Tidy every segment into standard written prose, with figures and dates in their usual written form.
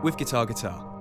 with Guitar Guitar.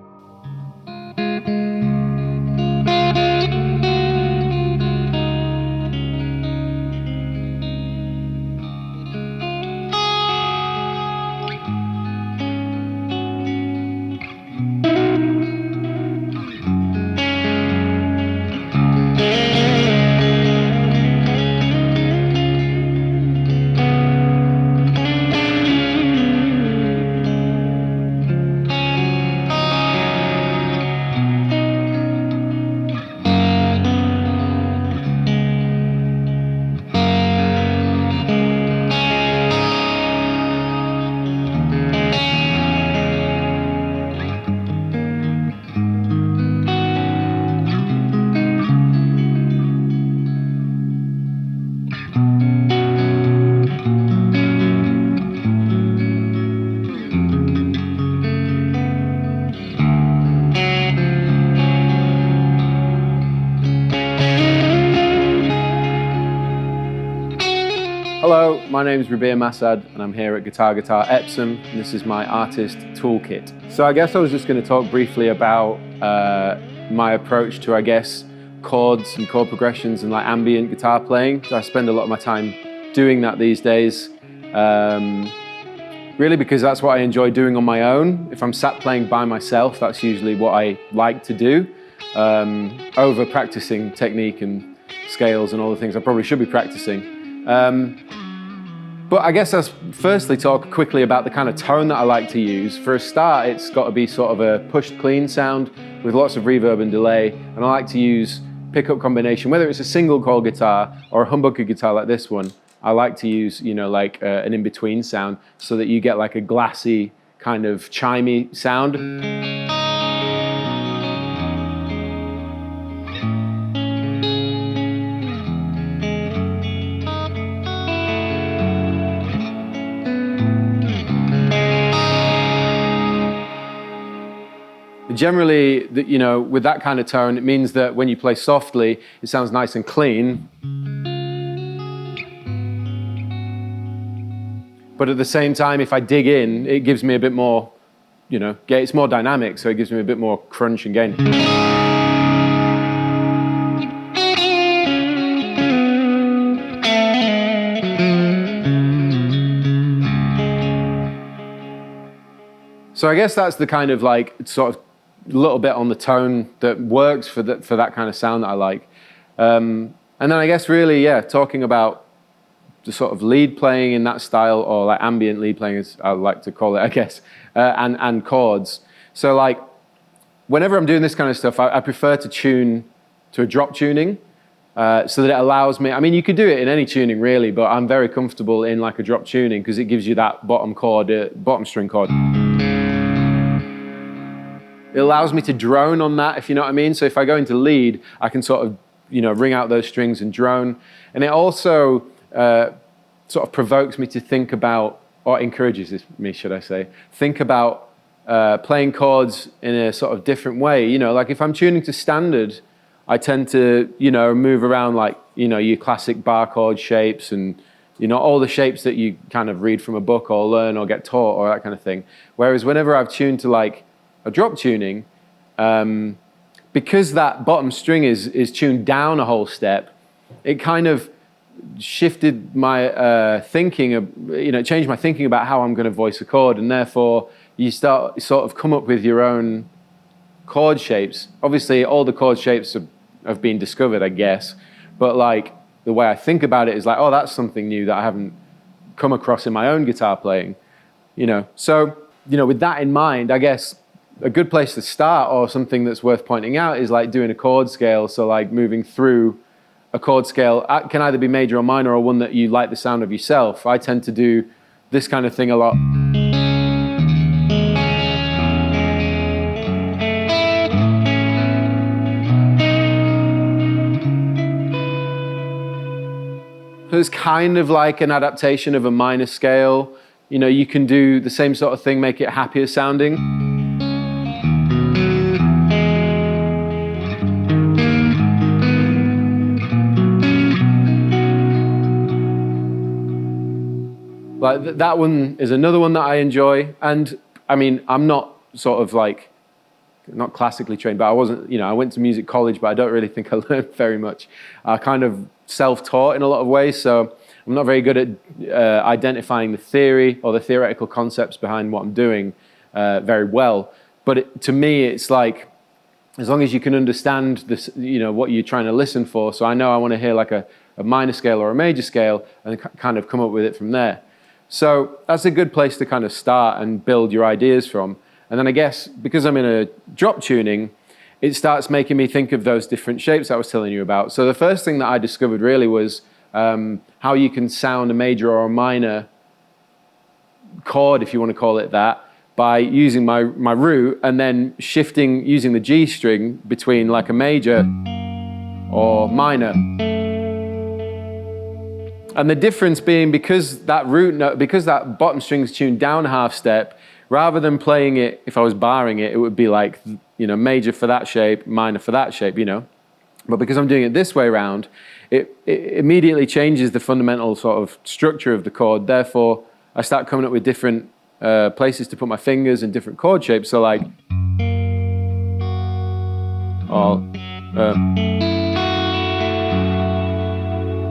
Hello, my name is Rabir Masad and I'm here at Guitar Guitar Epsom and this is my artist toolkit. So I guess I was just going to talk briefly about my approach to, chords and chord progressions and like ambient guitar playing. So I spend a lot of my time doing that these days, really because that's what I enjoy doing on my own. If I'm sat playing by myself, that's usually what I like to do, over practicing technique and scales and all the things I probably should be practicing. But I guess I'll firstly talk quickly about the kind of tone that I like to use. For a start, it's got to be sort of a pushed clean sound with lots of reverb and delay. And I like to use pickup combination, whether it's a single coil guitar or a humbucker guitar like this one. I like to use, an in-between sound so that you get like a glassy kind of chimey sound. Generally, with that kind of tone, it means that when you play softly, it sounds nice and clean. But at the same time, if I dig in, it gives me a bit more, it's more dynamic, so it gives me a bit more crunch and gain. So I guess that's the kind of sort of little bit on the tone that works for that kind of sound that I like. And then I guess really, talking about the sort of lead playing in that style, or like ambient lead playing as I like to call it, I guess, and chords. So like, whenever I'm doing this kind of stuff, I prefer to tune to a drop tuning, so that it allows me, you could do it in any tuning really, but I'm very comfortable in like a drop tuning because it gives you that bottom string chord. It allows me to drone on that, if you know what I mean. So if I go into lead, I can sort of, ring out those strings and drone. And it also sort of provokes me to think about, or encourages me, should I say, think about playing chords in a sort of different way. Like if I'm tuning to standard, I tend to, move around like, your classic bar chord shapes and, all the shapes that you kind of read from a book or learn or get taught or that kind of thing. Whereas whenever I've tuned to like a drop tuning, because that bottom string is tuned down a whole step, it kind of shifted my thinking, changed my thinking about how I'm going to voice a chord, and therefore you start sort of come up with your own chord shapes. Obviously, all the chord shapes have been discovered, I guess, but like the way I think about it is like, oh, that's something new that I haven't come across in my own guitar playing, So, with that in mind, I guess a good place to start, or something that's worth pointing out, is like doing a chord scale. So like moving through a chord scale can either be major or minor, or one that you like the sound of yourself. I tend to do this kind of thing a lot. So it's kind of like an adaptation of a minor scale. You can do the same sort of thing, make it happier sounding. Like that one is another one that I enjoy. And I'm not sort of like, not classically trained, but I wasn't, I went to music college, but I don't really think I learned very much. I kind of self-taught in a lot of ways, so I'm not very good at identifying the theory or the theoretical concepts behind what I'm doing very well. But to me, it's like, as long as you can understand this, what you're trying to listen for. So I know I want to hear like a minor scale or a major scale and kind of come up with it from there. So that's a good place to kind of start and build your ideas from. And then I guess because I'm in a drop tuning, it starts making me think of those different shapes I was telling you about. So the first thing that I discovered really was how you can sound a major or a minor chord, if you want to call it that, by using my root and then shifting, using the G string between like a major or minor. And the difference being because that root note, because that bottom string's tuned down a half step, rather than playing it, if I was barring it, it would be like, major for that shape, minor for that shape, But because I'm doing it this way around, it immediately changes the fundamental sort of structure of the chord. Therefore, I start coming up with different places to put my fingers and different chord shapes. So like,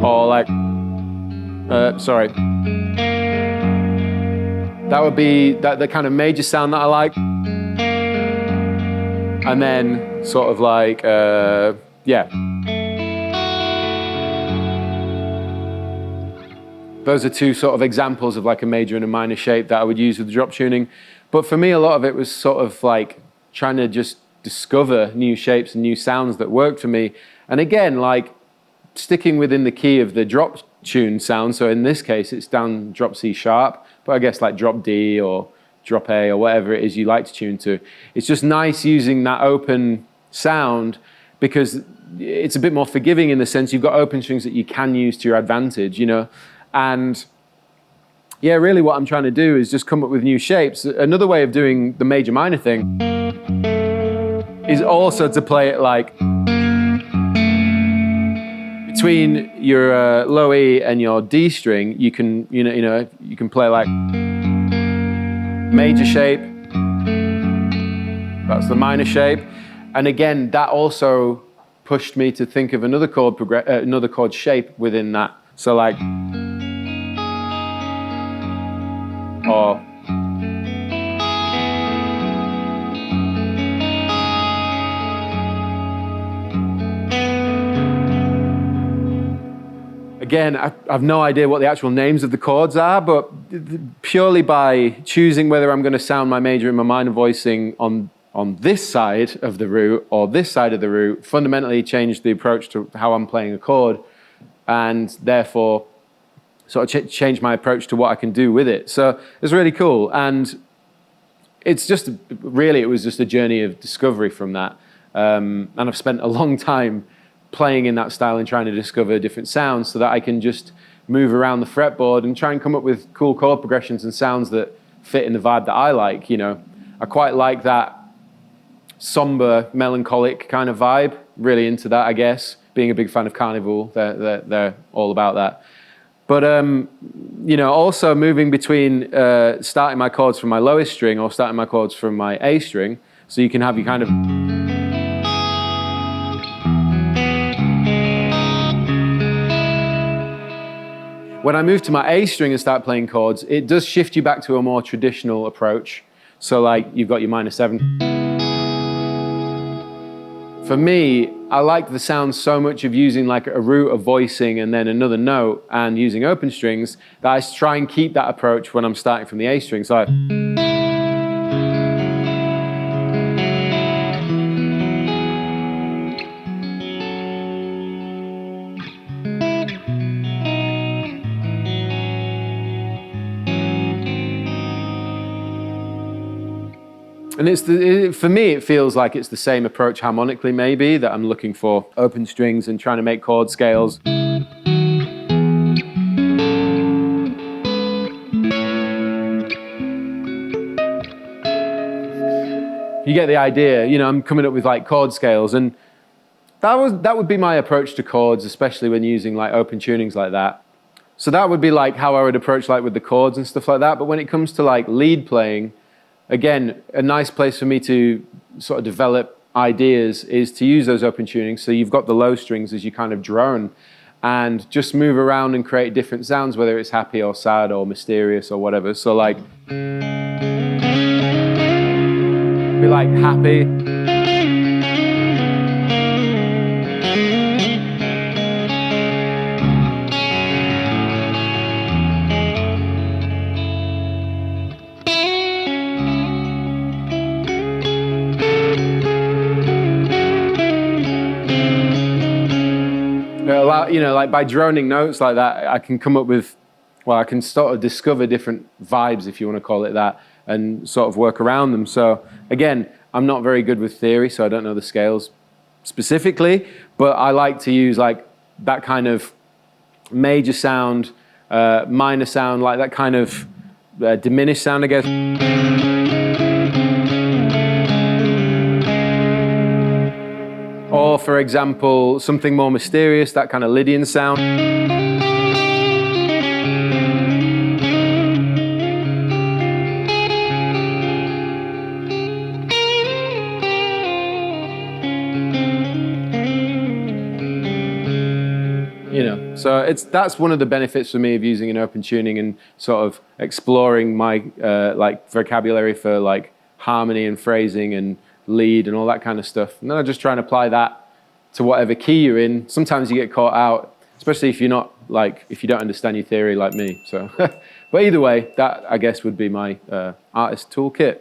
or like, sorry. That would be the kind of major sound that I like. And then sort of like, yeah. Those are two sort of examples of like a major and a minor shape that I would use with drop tuning. But for me, a lot of it was sort of like trying to just discover new shapes and new sounds that worked for me. And again, like sticking within the key of the drop tune sound. So in this case, it's down drop C sharp, but I guess like drop D or drop A or whatever it is you like to tune to. It's just nice using that open sound because it's a bit more forgiving in the sense you've got open strings that you can use to your advantage, And yeah, really what I'm trying to do is just come up with new shapes. Another way of doing the major minor thing is also to play it like between your low E and your D string, you can, you can play like major shape. That's the minor shape. And again, that also pushed me to think of another chord shape within that. So like, or again, I have no idea what the actual names of the chords are, but purely by choosing whether I'm going to sound my major and my minor voicing on this side of the root or this side of the root fundamentally changed the approach to how I'm playing a chord, and therefore sort of change my approach to what I can do with it. So it's really cool. And it's just, really, it was just a journey of discovery from that. And I've spent a long time playing in that style and trying to discover different sounds so that I can just move around the fretboard and try and come up with cool chord progressions and sounds that fit in the vibe that I like, I quite like that somber, melancholic kind of vibe. Really into that, I guess. Being a big fan of Carnival, they're all about that. But, also moving between starting my chords from my lowest string or starting my chords from my A string, so you can have your kind of... When I move to my A string and start playing chords, it does shift you back to a more traditional approach. So like, you've got your minor 7. For me, I like the sound so much of using like a root of voicing and then another note and using open strings that I try and keep that approach when I'm starting from the A string. So and for me, it feels like it's the same approach harmonically, maybe, that I'm looking for open strings and trying to make chord scales. You get the idea, I'm coming up with like chord scales, and that would be my approach to chords, especially when using like open tunings like that. So that would be like how I would approach like with the chords and stuff like that. But when it comes to like lead playing, again, a nice place for me to sort of develop ideas is to use those open tunings. So you've got the low strings as you kind of drone and just move around and create different sounds, whether it's happy or sad or mysterious or whatever. So like, be like happy. You know, like by droning notes like that, I can come up with, well, I can sort of discover different vibes, if you want to call it that, and sort of work around them. So again, I'm not very good with theory, so I don't know the scales specifically, but I like to use like that kind of major sound, minor sound, like that kind of diminished sound, I guess. Or, for example, something more mysterious, that kind of Lydian sound. You know, so that's one of the benefits for me of using an open tuning and sort of exploring my like vocabulary for like harmony and phrasing and lead and all that kind of stuff. And then I just try and apply that to whatever key you're in. Sometimes you get caught out, especially if you're not like, if you don't understand your theory like me. So, but either way, that I guess would be my artist toolkit.